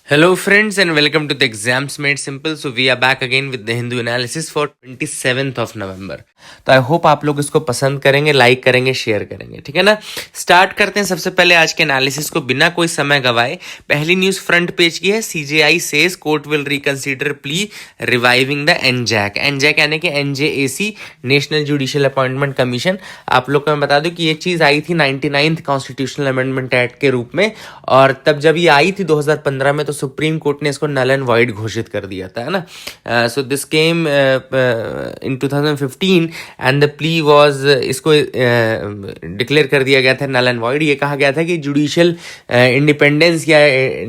Hello friends and welcome to the Exams Made Simple. So we are back again with the Hindu analysis for 27th of November. तो I hope आप लोग इसको पसंद करेंगे, like करेंगे, share करेंगे, ठीक है ना। स्टार्ट करते हैं सबसे पहले आज के एनालिसिस को बिना कोई समय गवाए। पहली न्यूज फ्रंट पेज की है, CJI says court will reconsider plea reviving the एनजैक। एनजैक यानी कि NJAC, national judicial appointment commission. आप लोग को मैं बता दूं कि ये चीज आई थी 99th कॉन्स्टिट्यूशनल अमेंडमेंट एक्ट के रूप में, और तब जब ये आई थी 2015 में तो सुप्रीम कोर्ट ने इसको नल एंड वॉइड घोषित कर दिया था, है ना। So this came in 2015 and the plea was, इसको डिक्लेयर कर दिया गया था नल एंड वॉइड। ये कहा गया था कि जुडिशियल इंडिपेंडेंस या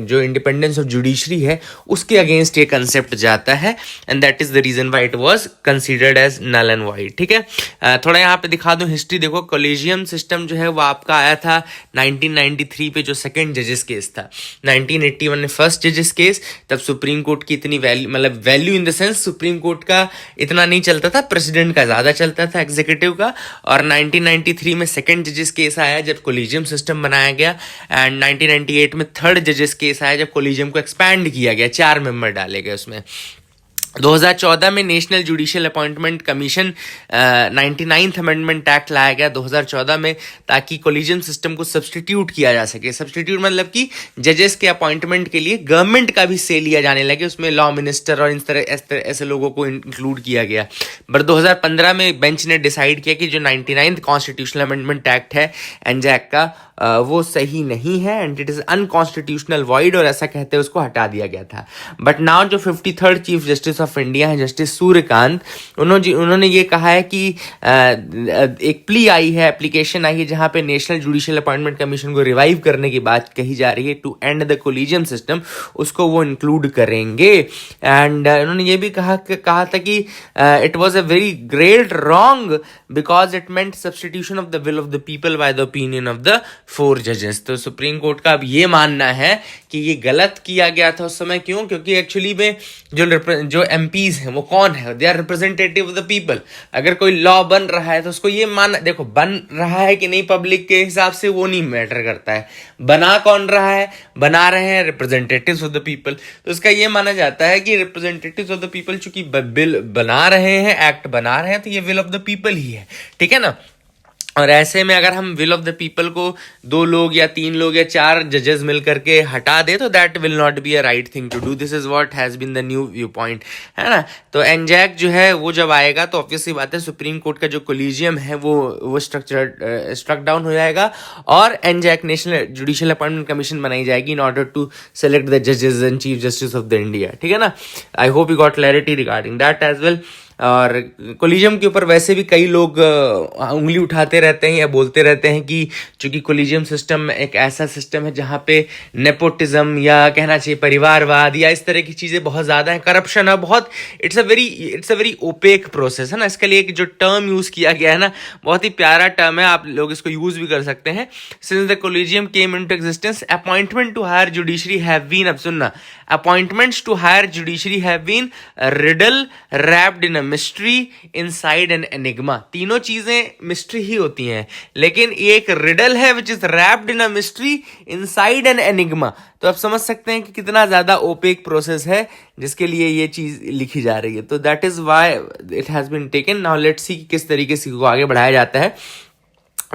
जो इंडिपेंडेंस ऑफ जुडिशरी है उसके अगेंस्ट ये कंसेप्ट जाता है, and that is the reason why it was considered as null and void, ठीक है। थोड़ा यहाँ पे दिखा दूं हिस्ट्री। देखो, कॉलेजियम सिस्टम जो है वो आपका आया था 1993 पे, जो सेकंड जजेस केस था। 1981 में फर्स्ट जजेस केस, तब सुप्रीम कोर्ट की इतनी वैल्यू, मतलब value in the sense supreme court का इतना नहीं चलता था, प्रेसिडेंट का ज्यादा चलता था, एग्जीक्यूटिव का। और 1993 में सेकंड जजेस केस आया जब कोलिजियम सिस्टम बनाया गया, एंड 1998 में थर्ड जजेस केस आया जब कोलिजियम को एक्सपैंड किया गया, 4 मेंबर डाले गए उसमें। 2014 में national judicial appointment commission 99th amendment act लाया गया 2014 में, ताकि कोलिजियम सिस्टम को सब्सटीट्यूट किया जा सके। सब्सटीट्यूट मतलब कि जजेस के अपॉइंटमेंट के लिए गवर्नमेंट का भी से लिया जाने लगे, उसमें लॉ मिनिस्टर और इस तरह ऐसे लोगों को इंक्लूड किया गया। बट 2015 में बेंच ने डिसाइड किया कि जो 99th कॉन्स्टिट्यूशनल अमेंडमेंट एक्ट है एनजैक का, वो सही नहीं है and it is unconstitutional void, और ऐसा कहते हैं उसको हटा दिया गया था। बट नाउ जो 53rd chief justice of India है, जस्टिस सूर्यकांत, उन्होंने ये कहा है कि एक प्ली आई है, एप्लीकेशन आई है जहां पे नेशनल जुडिशियल अपॉइंटमेंट कमीशन को रिवाइव करने की बात कही जा रही है to end the collegium system, उसको वो इंक्लूड करेंगे। एंड उन्होंने ये भी कहा था कि it was a very great wrong because it meant substitution of the will of the people by the opinion of the 4 जजेस। तो सुप्रीम कोर्ट का अब ये मानना है कि ये गलत किया गया था उस समय। क्यों? क्योंकि एक्चुअली में जो एमपीज हैं वो कौन है? They are representative of the people. अगर कोई लॉ बन रहा है तो उसको ये मानना, देखो बन रहा है कि नहीं पब्लिक के हिसाब से वो नहीं मैटर करता है, बना कौन रहा है, बना रहे हैं रिप्रेजेंटेटिव्स ऑफ द पीपल। तो इसका ये माना जाता है कि रिप्रेजेंटेटिव्स ऑफ द पीपल चूंकि बिल बना रहे हैं, एक्ट बना रहे हैं, तो ये विल ऑफ द पीपल ही है, ठीक है ना। और ऐसे में अगर हम विल ऑफ द पीपल को 2 लोग या 3 लोग या 4 जजेस मिल करके हटा दे तो that will not be a right thing to do. This is what has been the new viewpoint, है ना। तो एनजैक जो है वो जब आएगा तो ऑब्वियसली बात है सुप्रीम कोर्ट का जो कोलिजियम है वो स्ट्रक डाउन हो जाएगा, और NJAC national judicial appointment commission बनाई जाएगी in order to select the जजेस and chief justice of the India, ठीक है ना। I hope you got clarity regarding that as well. और कोलिजियम के ऊपर वैसे भी कई लोग उंगली उठाते रहते हैं या बोलते रहते हैं कि चूंकि कोलिजियम सिस्टम एक ऐसा सिस्टम है जहाँ पे नेपोटिज्म या कहना चाहिए परिवारवाद या इस तरह की चीज़ें बहुत ज़्यादा है, करप्शन है बहुत, it's a very opaque process, है ना। इसके लिए एक जो टर्म यूज़ किया गया है ना, बहुत ही प्यारा टर्म है, आप लोग इसको यूज़ भी कर सकते हैं। Since the collegium came into existence, appointment to higher judiciary have been, अब सुनना, appointments to higher judiciary have been riddle wrapped in mystery inside an enigma. तीनों चीजें मिस्ट्री ही होती हैं, लेकिन ये एक रिडल है which is wrapped in a mystery inside an enigma. तो आप समझ सकते हैं कि कितना ज्यादा ओपेक प्रोसेस है जिसके लिए ये चीज लिखी जा रही है। तो that is why it has been taken. Now let's see किस तरीके से इसको आगे बढ़ाया जाता है,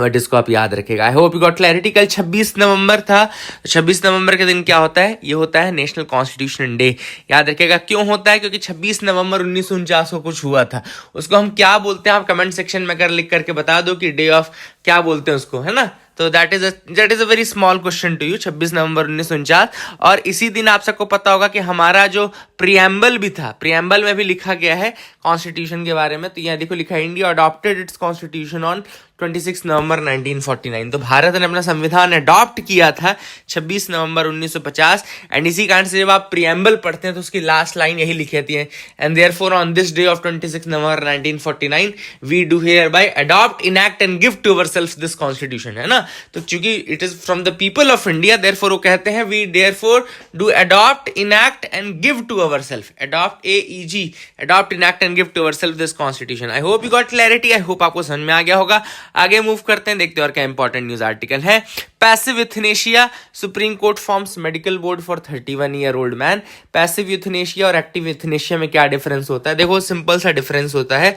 बट इसको आप याद रखेगा। आई होप यू गॉट क्लैरिटी। कल 26 नवंबर था। 26 नवंबर के दिन क्या होता है? ये होता है नेशनल कॉन्स्टिट्यूशन डे। याद रखेगा क्यों होता है? क्योंकि 26 नवंबर 1949 को कुछ हुआ था। उसको हम क्या बोलते हैं? आप कमेंट सेक्शन में अगर लिख करके बता दो कि डे ऑफ क्या बोलते हैं उसको, है ना। तो that is a very small question to you. 26 नवंबर 1949। और इसी दिन आप सबको पता होगा कि हमारा जो प्रियम्बल भी था, प्रियम्बल में भी लिखा गया है कॉन्स्टिट्यूशन के बारे में। तो यहाँ देखो लिखा है, India adopted it's constitution on 26 नवंबर 1949। तो भारत ने अपना संविधान अडॉप्ट किया था 26 नवंबर 1950। एंड इसी कारण से जब आप प्रियम्बल पढ़ते हैं तो उसकी लास्ट लाइन यही लिखी रहती है, and therefore on this day of 26 November 1949 we do hereby adopt, enact and give to ourselves this constitution, है ना। तो चूंकि it is from the people of India, therefore वो कहते हैं we therefore do adopt, enact and give to our self, adopt AEG, adopt, enact and give to our self this constitution. I hope you got clarity, I hope आपको समझ में आ गया होगा। आगे move करते हैं, देखते हैं और क्या इंपॉर्टेंट न्यूज आर्टिकल है। Passive euthanasia, supreme court forms medical board for 31 year old man. Passive euthanasia और एक्टिव यूथनेशिया में क्या डिफरेंस होता है? देखो सिंपल सा डिफरेंस होता है।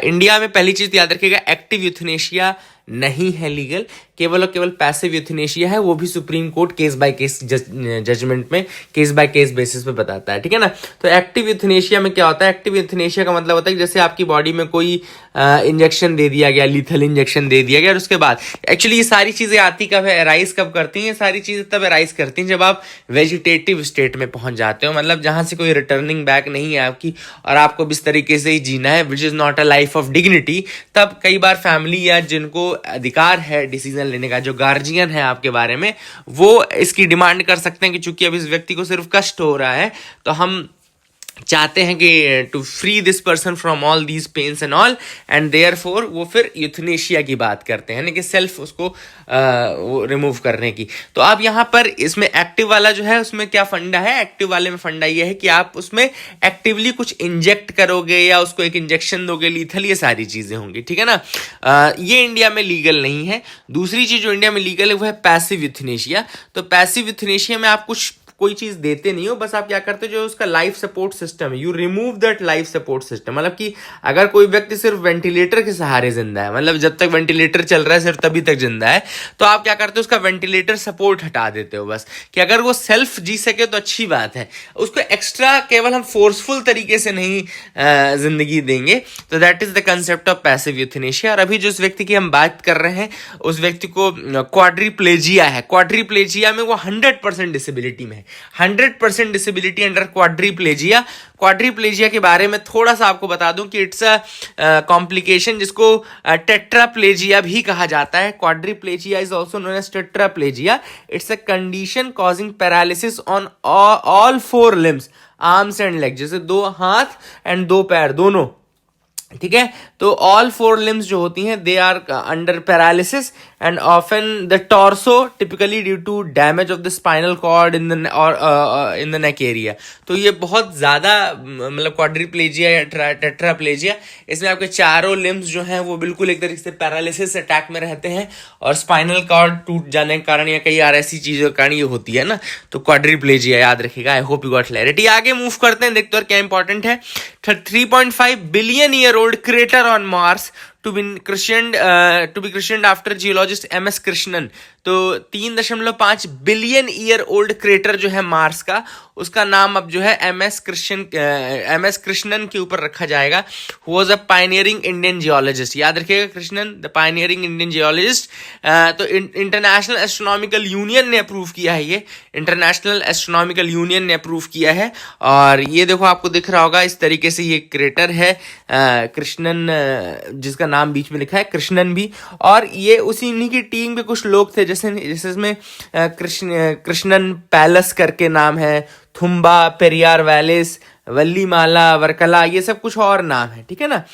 इंडिया में पहली चीज याद रखिएगा, एक्टिव यूथनेशिया नहीं है लीगल, केवल और केवल पैसिव यूथनेशिया है, वो भी Supreme Court case by case judgment में केस बाय केस बेसिस पे बताता है, ठीक है ना। तो एक्टिव यूथनेशिया में क्या होता है? एक्टिव यूथनेशिया का मतलब होता है कि जैसे आपकी बॉडी में कोई इंजेक्शन दे दिया गया, लीथल इंजेक्शन दे दिया गया, और उसके बाद एक्चुअली ये सारी चीजें आती कब है, अराइज कब करती हैं? ये सारी चीजें तब अराइज करती हैं जब आप वेजिटेटिव स्टेट में पहुंच जाते हो, मतलब जहां से कोई रिटर्निंग बैक नहीं है आपकी और आपको इस तरीके से ही जीना है, which is not a life of dignity. तब कई बार फैमिली या जिनको अधिकार है डिसीजन लेने का, जो गार्जियन है आपके बारे में, वो इसकी डिमांड कर सकते हैं कि चूंकि अब इस व्यक्ति को सिर्फ कष्ट हो रहा है तो हम चाहते हैं कि to free this person from all these pains and all, and therefore वो फिर यूथनेशिया की बात करते हैं, यानी कि सेल्फ उसको रिमूव करने की। तो आप यहाँ पर इसमें एक्टिव वाला जो है उसमें क्या फंडा है? एक्टिव वाले में फंडा ये है कि आप उसमें एक्टिवली कुछ इंजेक्ट करोगे या उसको एक इंजेक्शन दोगे लीथल, ये सारी चीजें होंगी, ठीक है ना। ये इंडिया में लीगल नहीं है। दूसरी चीज जो इंडिया में लीगल है वो है पैसिव यूथनेशिया। तो पैसिव यूथनेशिया में आप कुछ कोई चीज देते नहीं हो, बस आप क्या करते हो, जो उसका लाइफ सपोर्ट सिस्टम है, you remove that life support system. मतलब कि अगर कोई व्यक्ति सिर्फ वेंटिलेटर के सहारे जिंदा है, मतलब जब तक वेंटिलेटर चल रहा है सिर्फ तभी तक जिंदा है, तो आप क्या करते हो, उसका वेंटिलेटर सपोर्ट हटा देते हो, बस कि अगर वो सेल्फ जी सके तो अच्छी बात है, उसको एक्स्ट्रा केवल हम फोर्सफुल तरीके से नहीं जिंदगी देंगे। तो that is the concept of passive euthanasia. और अभी जिस व्यक्ति की हम बात कर रहे हैं उस व्यक्ति को क्वाड्रीप्लेजिया है। क्वाड्रीप्लेजिया में वो 100% डिसेबिलिटी में है, 100% डिसेबिलिटी अंडर क्वाड्रीप्लेजिया। क्वाड्रीप्लेजिया के बारे में थोड़ा सा आपको बता दूं कि इट्स अ कॉम्प्लिकेशन जिसको टेट्राप्लेजिया भी कहा जाता है। Quadriplegia is also known as tetraplegia. It's a condition causing paralysis on all 4 limbs, arms and leg, जैसे 2 हाथ एंड 2 पैर दोनों, ठीक है। तो ऑल 4 लिम्स जो होती हैं they are under paralysis and often the torso, typically due to damage of the spinal cord in the neck area. तो ये बहुत ज्यादा मतलब क्वाड्रीप्लेजिया या टेट्राप्लेजिया, इसमें आपके चारों लिम्स जो हैं वो बिल्कुल एक तरीके से पैरालिसिस अटैक में रहते हैं और स्पाइनल कॉर्ड टूट जाने के कारण या कई यार ऐसी चीजों के कारण ये होती है ना। तो क्वाड्रीप्लेजिया याद रखिएगा। आई होप यू गॉट क्लैरिटी। आगे मूव करते हैं, देखते हैं क्या इंपॉर्टेंट है। 3.5 billion year old crater on Mars to be christened after geologist MS Krishnan. तो 3.5 बिलियन ईयर ओल्ड क्रेटर जो है मार्स का, उसका नाम अब जो है MS कृष्णन के ऊपर रखा जाएगा। Who was a pioneering Indian geologist, याद रखिएगा Krishnan the pioneering Indian geologist. तो इंटरनेशनल एस्ट्रोनॉमिकल यूनियन ने अप्रूव किया है, ये इंटरनेशनल एस्ट्रोनॉमिकल यूनियन ने अप्रूव किया है। और ये देखो आपको दिख रहा होगा इस तरीके से ये क्रेटर है कृष्णन, जिसका नाम बीच में लिखा है कृष्णन भी। और ये उसी इन्हीं की टीम के कुछ लोग थे, जैसे इसमें कृष्णन पैलेस करके नाम है, थुम्बा, पेरियार वैलिस, वल्लीमाला, वर्कला, ये सब कुछ और नाम है, ठीक है ना।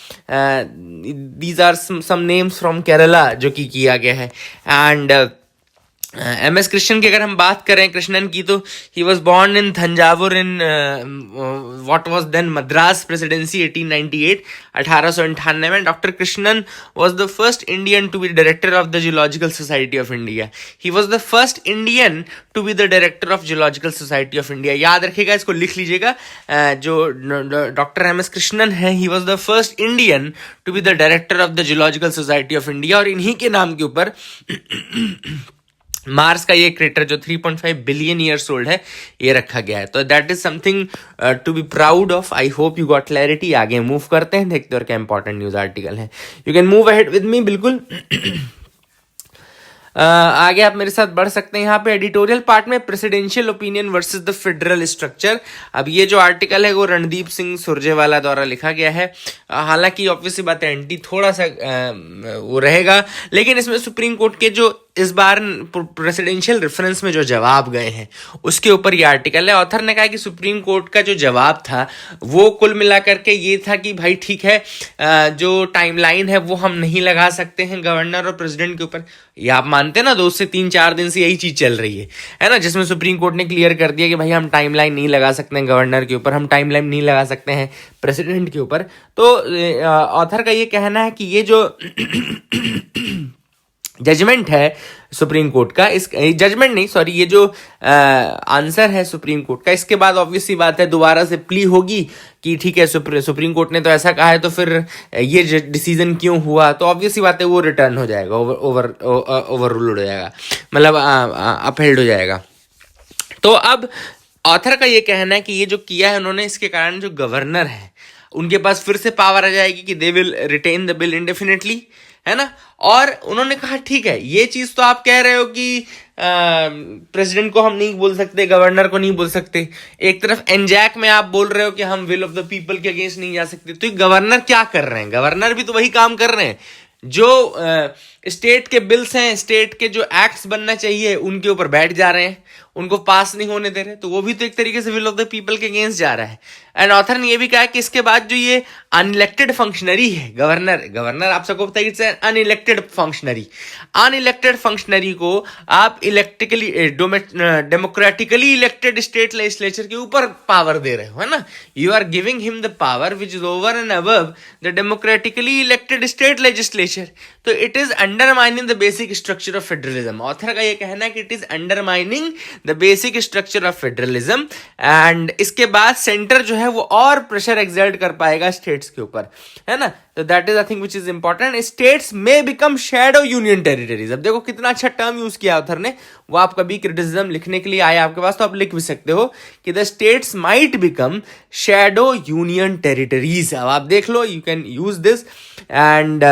These are some names from Kerala जो कि किया गया है। एंड MS कृष्णन की अगर हम बात करें कृष्णन की, तो he was born in Thanjavur in what was then Madras Presidency 1898, 1898 में। Doctor Krishnan was the first Indian to be director of the geological society of India. He was the first Indian to be the director of Geological society of India. याद रखिएगा, इसको लिख लीजिएगा। जो doctor MS Krishnan है, he was the first Indian to be the director of the geological society of India. और इन्हीं के नाम के ऊपर मार्स का ये क्रेटर जो 3.5 बिलियन ईयर्स ओल्ड है ये रखा गया है। तो that is something to be proud of. I hope you got clarity. आगे मूव करते हैं, देखते हैं और क्या इंपॉर्टेंट न्यूज आर्टिकल है। You can move ahead with me, बिल्कुल। आगे आप मेरे साथ बढ़ सकते हैं। यहाँ पे एडिटोरियल पार्ट में presidential opinion versus the federal structure. अब ये जो आर्टिकल है वो रणदीप सिंह सुरजेवाला द्वारा लिखा गया है। हालांकि ऑब्वियसली बात है एंटी थोड़ा सा वो रहेगा, लेकिन इसमें सुप्रीम कोर्ट के जो इस बार प्रेसिडेंशियल रेफरेंस में जो जवाब गए हैं उसके ऊपर ये आर्टिकल है। ऑथर ने कहा कि सुप्रीम कोर्ट का जो जवाब था वो कुल मिलाकर के ये था कि भाई ठीक है, जो टाइमलाइन है वो हम नहीं लगा सकते हैं गवर्नर और प्रेसिडेंट के ऊपर। ये आप मानते हैं ना, 2 से 3-4 दिन से यही चीज चल रही है ना, जिसमें सुप्रीम कोर्ट ने क्लियर कर दिया कि भाई हम टाइमलाइन नहीं लगा सकते हैं गवर्नर के ऊपर, हम टाइमलाइन नहीं लगा सकते हैं प्रेसिडेंट के ऊपर। तो ऑथर का ये कहना है कि ये जो जजमेंट है सुप्रीम कोर्ट का, इस जजमेंट नहीं सॉरी, ये जो आंसर है सुप्रीम कोर्ट का, इसके बाद ऑब्वियस सी बात है दोबारा से प्ली होगी कि ठीक है सुप्रीम कोर्ट ने तो ऐसा कहा है तो फिर ये डिसीजन क्यों हुआ, तो ऑब्वियस सी बात है वो रिटर्न हो जाएगा, ओवर रूल हो जाएगा, मतलब अपहेल्ड हो जाएगा। तो अब ऑथर का ये कहना है कि ये जो किया है उन्होंने, इसके कारण जो गवर्नर है उनके पास फिर से पावर आ जाएगी कि they will retain the bill indefinitely, है ना। और उन्होंने कहा ठीक है, ये चीज तो आप कह रहे हो कि प्रेसिडेंट को हम नहीं बोल सकते, गवर्नर को नहीं बोल सकते, एक तरफ एनजैक में आप बोल रहे हो कि हम विल ऑफ द पीपल के अगेंस्ट नहीं जा सकते, तो गवर्नर क्या कर रहे हैं? गवर्नर भी तो वही काम कर रहे हैं जो स्टेट के बिल्स हैं, स्टेट के जो एक्ट्स बनना चाहिए उनके ऊपर बैठ जा रहे हैं, उनको पास नहीं होने दे रहे, तो वो भी तो एक तरीके से विल ऑफ द पीपल के अगेंस्ट जा रहा है। एंड ऑथर ने ये भी कहा कि इसके बाद जो ये अनइलेक्टेड फंक्शनरी है गवर्नर आप सबको पता है इट्स अनइलेक्टेड फंक्शनरी को आप electrically democratically elected state legislature के ऊपर पावर दे रहे हो, है ना। You are giving him the power which is over and above the democratically elected state legislature, तो it is undermining the basic structure of federalism. Author का ये कहना है कि it is undermining the basic structure of federalism, and इसके बाद centre जो है वो और प्रेशर एक्सर्ट कर पाएगा स्टेट्स के ऊपर, है ना। तो that is I think which is important. States में बिकम शैडो यूनियन टेरिटरीज। अब देखो कितना अच्छा टर्म यूज किया ऑथर ने, वो आप कभी क्रिटिसिज्म लिखने के लिए आए आपके पास तो आप लिख भी सकते हो कि the states might become shadow union territories. अब आप देख लो, you can use this. And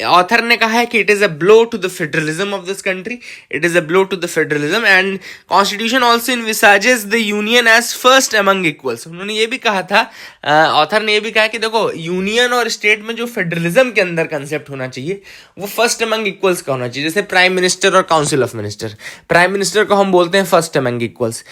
author ने कहा है कि it is a blow to the federalism of this country, it is a blow to the federalism, and constitution also envisages the union as first among equals. उन्होंने ये भी कहा था, author ने ये भी कहा कि देखो यूनियन और स्टेट में जो फेडरलिज्म के अंदर कंसेप्ट होना चाहिए वो फर्स्ट अमंग इक्वल्स का होना चाहिए। जैसे प्राइम मिनिस्टर और council of minister, prime minister को हम बोलते हैं first among equals,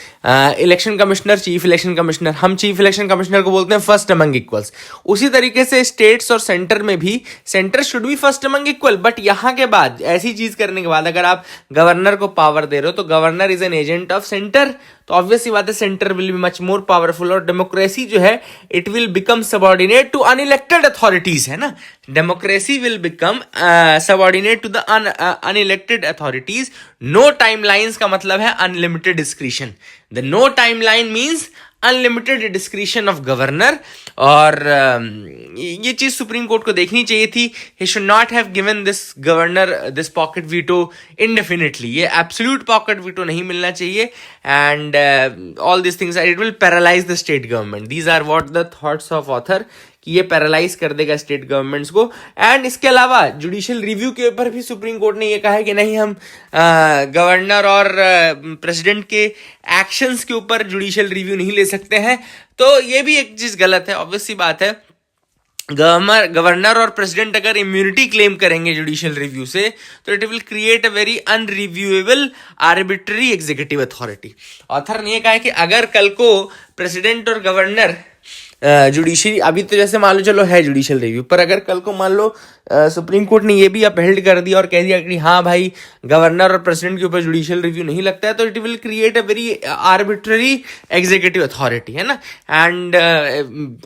election commissioner chief election commissioner, हम चीफ इलेक्शन कमिश्नर को बोलते हैं फर्स्ट अमंग इक्वल्स। उसी तरीके से स्टेट्स और सेंटर में भी centre should be first among equal, but यहां के बाद ऐसी चीज करने के बाद अगर आप गवर्नर को पावर दे रहे हो तो governor is an agent of centre, तो ऑब्वियसली बात है centre will be much more powerful, और डेमोक्रेसी जो है it will become subordinate to unelected authorities, है ना। Democracy will become subordinate to the unelected authorities. No timelines का मतलब है unlimited discretion, the no timeline means unlimited discretion of governor. और ये चीज सुप्रीम कोर्ट को देखनी चाहिए थी। He should not have given this governor this pocket veto indefinitely, ये एब्सोल्यूट पॉकेट वीटो नहीं मिलना चाहिए। And all this things it will paralyse the state government, these are what the thoughts of author, कि ये paralyse कर देगा state governments को। And इसके अलावा जुडिशियल रिव्यू के ऊपर भी सुप्रीम कोर्ट ने ये कहा है कि नहीं, हम गवर्नर और प्रेसिडेंट के एक्शंस के ऊपर जुडिशियल रिव्यू नहीं ले सकते हैं। तो ये भी एक चीज गलत है, ऑब्वियस सी बात है। गवर्नर और प्रेसिडेंट अगर इम्यूनिटी क्लेम करेंगे जुडिशियल रिव्यू से तो it will create a very unreviewable arbitrary executive authority. Author ने ये कहा है कि अगर कल को प्रेसिडेंट और गवर्नर जुडिशरी, अभी तो जैसे मान लो चलो है जुडिशियल रिव्यू, पर अगर कल को मान लो सुप्रीम कोर्ट ने ये भी अपहेल्ड कर दिया और कह दिया कि हाँ भाई गवर्नर और प्रेसिडेंट के ऊपर जुडिशियल रिव्यू नहीं लगता है, तो it will create a very arbitrary executive authority, है ना। एंड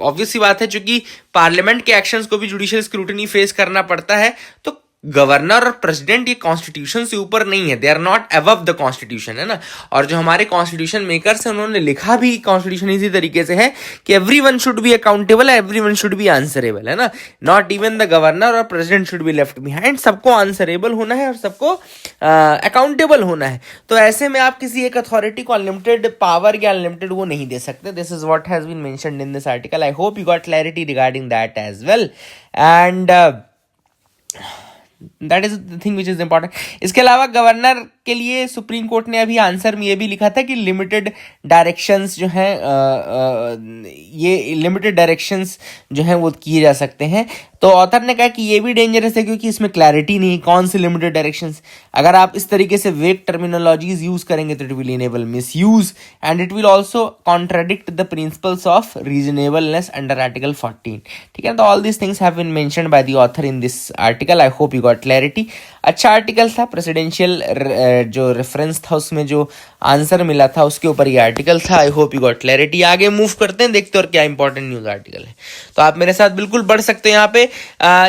ऑब्वियस सी बात है, चूंकि पार्लियामेंट के एक्शंस को भी जुडिशियल स्क्रूटनी फेस करना पड़ता है, तो गवर्नर और प्रेसिडेंट ये कॉन्स्टिट्यूशन से ऊपर नहीं है, they are not above the constitution, है ना। और जो हमारे कॉन्स्टिट्यूशन मेकर्स हैं उन्होंने लिखा भी कॉन्स्टिट्यूशन इसी तरीके से है कि everyone should be accountable, everyone should be answerable, है ना। नॉट इवन द गवर्नर और president should be left behind, सबको आंसरेबल होना है और सबको अकाउंटेबल होना है। तो ऐसे में आप किसी एक अथॉरिटी को अनलिमिटेड पावर या अनलिमिटेड वो नहीं दे सकते। This is what has been mentioned in this article. I hope you got clarity regarding that as well. And that is the thing which is important. इसके अलावा गवर्नर के लिए सुप्रीम कोर्ट ने अभी आंसर में ये भी लिखा था कि लिमिटेड डायरेक्शंस जो हैं ये लिमिटेड डायरेक्शंस जो हैं वो किए जा सकते हैं। तो ऑथर ने कहा कि ये भी डेंजरस है क्योंकि इसमें क्लैरिटी नहीं कौन से लिमिटेड डायरेक्शंस। अगर आप इस तरीके से वेग टर्मिनोलॉजीज यूज करेंगे तो it will enable misuse and it will also contradict the principles of reasonableness under article 14। ठीक है, तो all this things have been mentioned by the author in this article. I hope you got clarity. अच्छा article था, presidential जो reference था उसमें जो answer मिला था उसके ऊपर ये आर्टिकल था। आई होप यू गॉट क्लैरिटी। आगे मूव करते हैं, देखते हैं और क्या इंपॉर्टेंट न्यूज आर्टिकल है। तो आप मेरे साथ बिल्कुल बढ़ सकते हैं।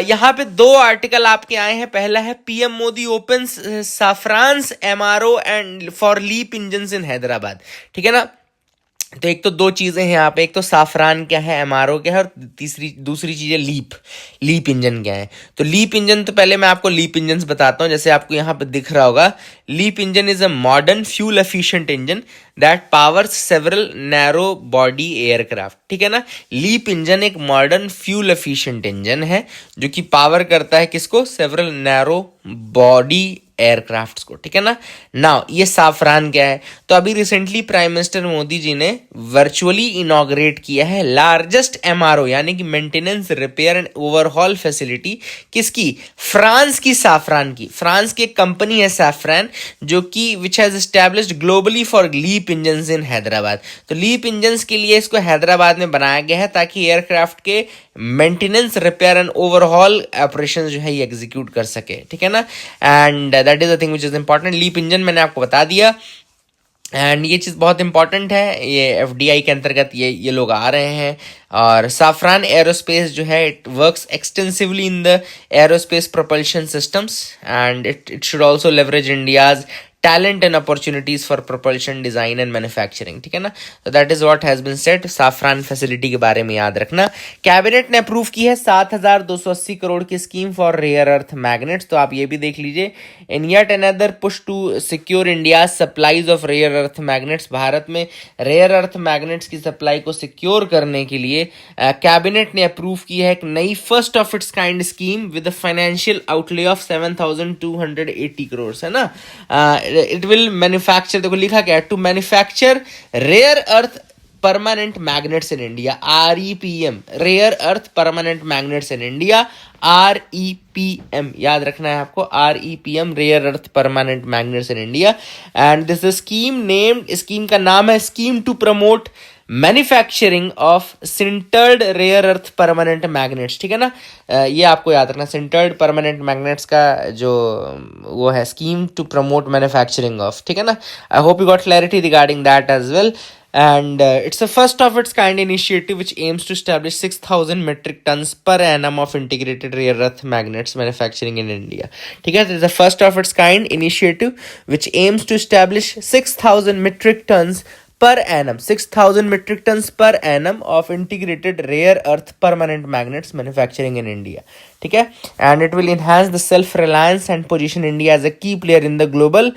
यहाँ पे दो आर्टिकल आपके आए हैं। पहला है PM Modi opens Safran MRO and for LEAP engines in Hyderabad. ठीक है ना, तो एक तो दो चीजें हैं यहाँ पे, एक तो साफरान क्या है, एमआरओ क्या है, और दूसरी चीज है लीप इंजन क्या है। तो लीप इंजन, तो पहले मैं आपको लीप इंजन बताता हूँ। जैसे आपको यहाँ पे दिख रहा होगा, LEAP engine is a modern fuel efficient engine that powers several narrow body aircraft. ठीक है ना, लीप इंजन एक मॉडर्न फ्यूल एफिशिएंट इंजन है जो कि पावर करता है किसको, सेवरल नैरो बॉडी एयरक्राफ्ट्स को। ठीक है ना। नाउ ये साफरान क्या है, तो अभी recently prime minister Modi ji ने वर्चुअली इनॉग्रेट किया है लार्जेस्ट एमआरओ यानी कि maintenance repair and overhaul facility किसकी, फ्रांस की, साफरान की। फ्रांस की एक कंपनी है सैफरान जो कि which has established globally for LEAP engines in Hyderabad. तो लीप इंजन्स के लिए इसको हैदराबाद में बनाया गया है ताकि एयरक्राफ्ट के maintenance repair and overhaul operation जो है ये एग्जीक्यूट कर सके। ठीक है ना, and that is the thing which is important. LEAP engine मैंने आपको बता दिया एंड ये चीज़ बहुत इंपॉर्टेंट है। ये एफडीआई के अंतर्गत ये लोग आ रहे हैं। और साफरान एरोस्पेस जो है it works extensively in the aerospace propulsion systems and it should also leverage India's talent and opportunities for propulsion design and manufacturing. ठीक है ना, तो that is what has been said. Safran facility के बारे में याद रखना। कैबिनेट ने अप्रूव की है 7,280 करोड़ की scheme for rare earth magnets. तो आप ये भी देख लीजिए। In yet another push to secure India supplies of rare earth magnets. Bharat में रेयर अर्थ मैग्नेट्स की सप्लाई को सिक्योर करने के लिए कैबिनेट ने अप्रूव की है एक नई first of its kind scheme with financial outlay of 7,280 crore है ना। इट विल मैन्युफैक्चर, देखो लिखा क्या है, to manufacture rare earth permanent magnets in India, REPM, rare earth permanent magnets in India, REPM याद रखना है आपको, REPM, rare earth permanent magnets in India. And this scheme named, scheme का नाम है scheme to promote manufacturing of sintered rare earth permanent magnets. ठीक है ना, ये आपको याद रखना, सिंटर्ड परमानेंट मैग्नेट्स का जो वो है scheme to promote manufacturing of. ठीक है ना, I hope you got clarity regarding that as well. And it's a first of its kind initiative which aims to establish 6,000 metric tons per annum of integrated rare earth magnets manufacturing in India. ठीक है, it's a first of its kind initiative which aims to establish 6,000 metric tons per annum, 6,000 metric tons per annum of integrated rare earth permanent magnets manufacturing in India. ठीक है, and it will enhance the self reliance and position India as a key player in the global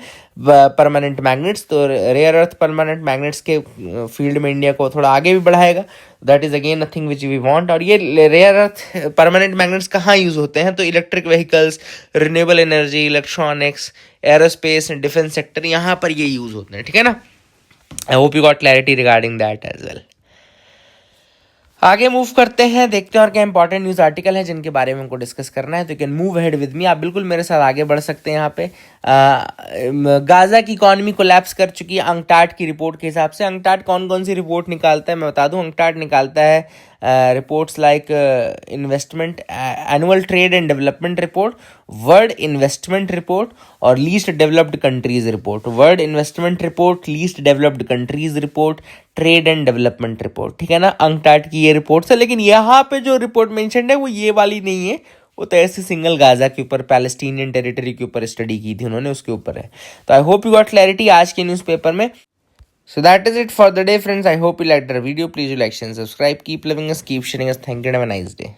permanent magnets. तो rare earth permanent magnets के field में India को थोड़ा आगे भी बढ़ाएगा। That is again nothing which we want. और ये रेयर अर्थ परमानेंट मैग्नेट्स कहाँ यूज होते हैं, तो electric vehicles, renewable energy, electronics, aerospace, defence sector, यहाँ पर ये यूज होते हैं। ठीक है ना, I hope you got clarity regarding that as well. आगे मूव करते हैं, देखते हैं और क्या इंपॉर्टेंट न्यूज़ आर्टिकल है जिनके बारे में हमको डिस्कस करना है। तो you can move ahead with मी, आप बिल्कुल मेरे साथ आगे बढ़ सकते हैं। यहाँ पे गाजा की इकॉनमी कोलैप्स कर चुकी है अंकटाड की रिपोर्ट के हिसाब से। अंकटाड कौन कौन सी रिपोर्ट निकालता है मैं बता दूं। अंकटाड निकालता है reports like investment, annual trade and development report, world investment report और least developed countries report. World investment report, least developed countries report, trade and development report. ठीक है ना, अंकटाड की ये रिपोर्ट्स है। लेकिन यहाँ पे जो रिपोर्ट मेंशन्ड है वो ये वाली नहीं है, वो तो ऐसे सिंगल गाजा के ऊपर, पैलेस्टीनियन टेरिटरी के ऊपर स्टडी की थी उन्होंने, उसके ऊपर है। तो आई होप यू गॉट क्लैरिटी आज के न्यूज़पेपर में। So that is it for the day, friends. I hope you liked our video. Please do like, share, and subscribe. Keep loving us, keep sharing us. Thank you and have a nice day.